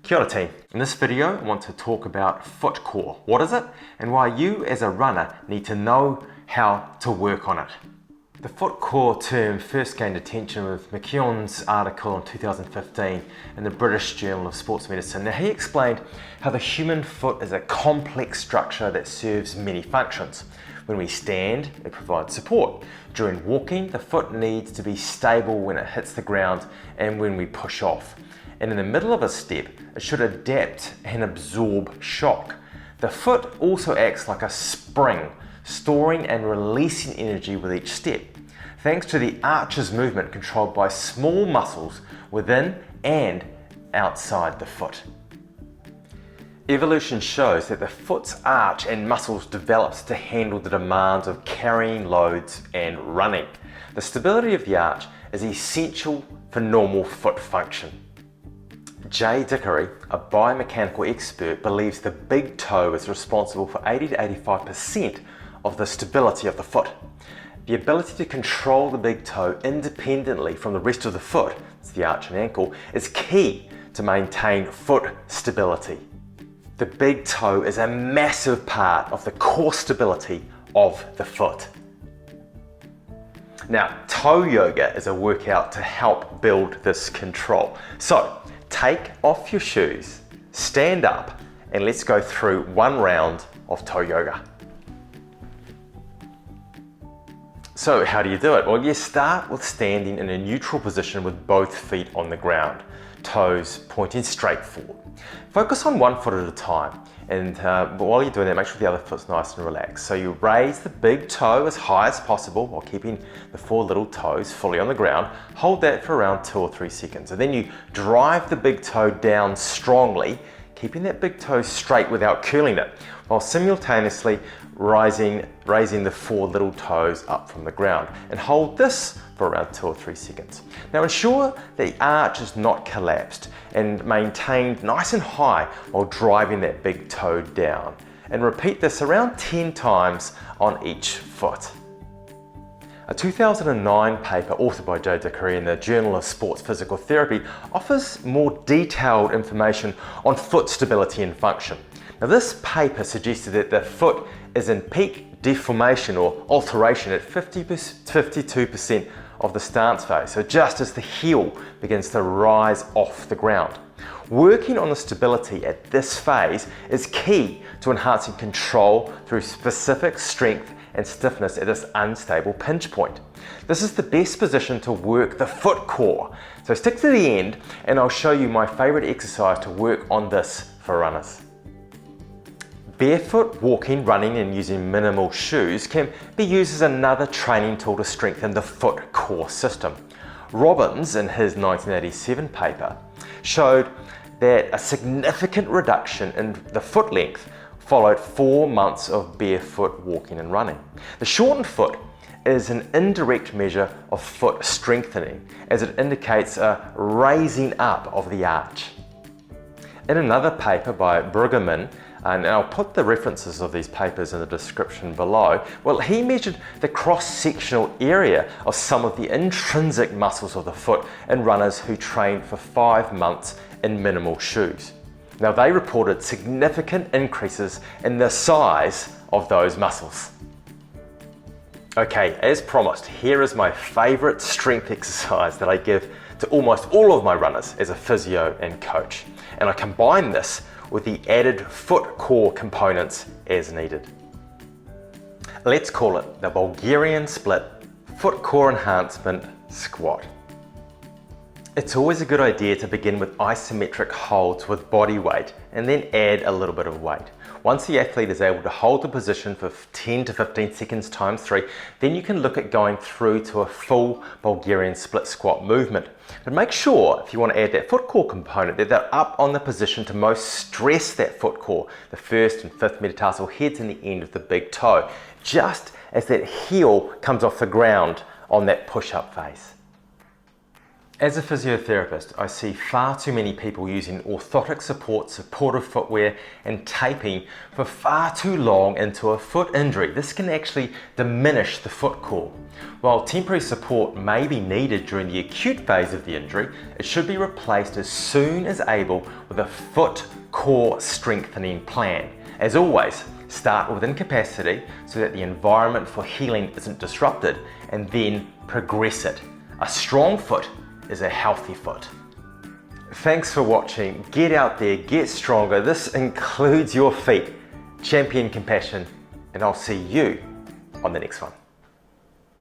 Kia ora team. In this video, I want to talk about foot core. What is it and why you as a runner need to know how to work on it. The foot core term first gained attention with McKeown's article in 2015 in the British Journal of Sports Medicine. Now he explained how the human foot is a complex structure that serves many functions. When we stand, it provides support. During walking, the foot needs to be stable when it hits the ground and when we push off. And in the middle of a step, it should adapt and absorb shock. The foot also acts like a spring, storing and releasing energy with each step, thanks to the arch's movement controlled by small muscles within and outside the foot. Evolution shows that the foot's arch and muscles developed to handle the demands of carrying loads and running. The stability of the arch is essential for normal foot function. Jay Dickory, a biomechanical expert, believes the big toe is responsible for 80 to 85% of the stability of the foot. The ability to control the big toe independently from the rest of the foot, it's the arch and ankle, is key to maintain foot stability. The big toe is a massive part of the core stability of the foot. Now, toe yoga is a workout to help build this control. So, take off your shoes, stand up, and let's go through one round of toe yoga. So how do you do it? Well, you start with standing in a neutral position with both feet on the ground, toes pointing straight forward. Focus on one foot at a time, and while you're doing that, make sure the other foot's nice and relaxed. So you raise the big toe as high as possible while keeping the four little toes fully on the ground. Hold that for around 2 or 3 seconds, and then you drive the big toe down strongly, keeping that big toe straight without curling it, while simultaneously raising the four little toes up from the ground, and hold this for around 2 or 3 seconds. Now ensure the arch is not collapsed and maintained nice and high while driving that big toe down, and repeat this around 10 times on each foot. A 2009 paper authored by Jay Dickory in the Journal of Sports Physical Therapy offers more detailed information on foot stability and function. Now this paper suggested that the foot is in peak deformation or alteration at 52% of the stance phase, so just as the heel begins to rise off the ground. Working on the stability at this phase is key to enhancing control through specific strength and stiffness at this unstable pinch point. This is the best position to work the foot core. So stick to the end and I'll show you my favorite exercise to work on this for runners. Barefoot walking, running and using minimal shoes can be used as another training tool to strengthen the foot core system. Robbins, in his 1987 paper, showed that a significant reduction in the foot length followed 4 months of barefoot walking and running. The shortened foot is an indirect measure of foot strengthening, as it indicates a raising up of the arch. In another paper by Brueggemann, and I'll put the references of these papers in the description below, well, he measured the cross-sectional area of some of the intrinsic muscles of the foot in runners who trained for 5 months in minimal shoes. Now, they reported significant increases in the size of those muscles. Okay, as promised, here is my favorite strength exercise that I give to almost all of my runners as a physio and coach. And I combine this with the added foot core components as needed. Let's call it the Bulgarian split foot core enhancement squat. It's always a good idea to begin with isometric holds with body weight and then add a little bit of weight. Once the athlete is able to hold the position for 10 to 15 seconds times 3, then you can look at going through to a full Bulgarian split squat movement. But make sure, if you want to add that foot core component, that they're up on the position to most stress that foot core, the first and fifth metatarsal heads and the end of the big toe, just as that heel comes off the ground on that push-up phase. As a physiotherapist, I see far too many people using orthotic support, supportive footwear and taping for far too long into a foot injury. This can actually diminish the foot core. While temporary support may be needed during the acute phase of the injury, it should be replaced as soon as able with a foot core strengthening plan. As always, start with incapacity so that the environment for healing isn't disrupted, and then progress it. A strong foot is a healthy foot. Thanks for watching. Get out there, get stronger. This includes your feet. Champion compassion, and I'll see you on the next one.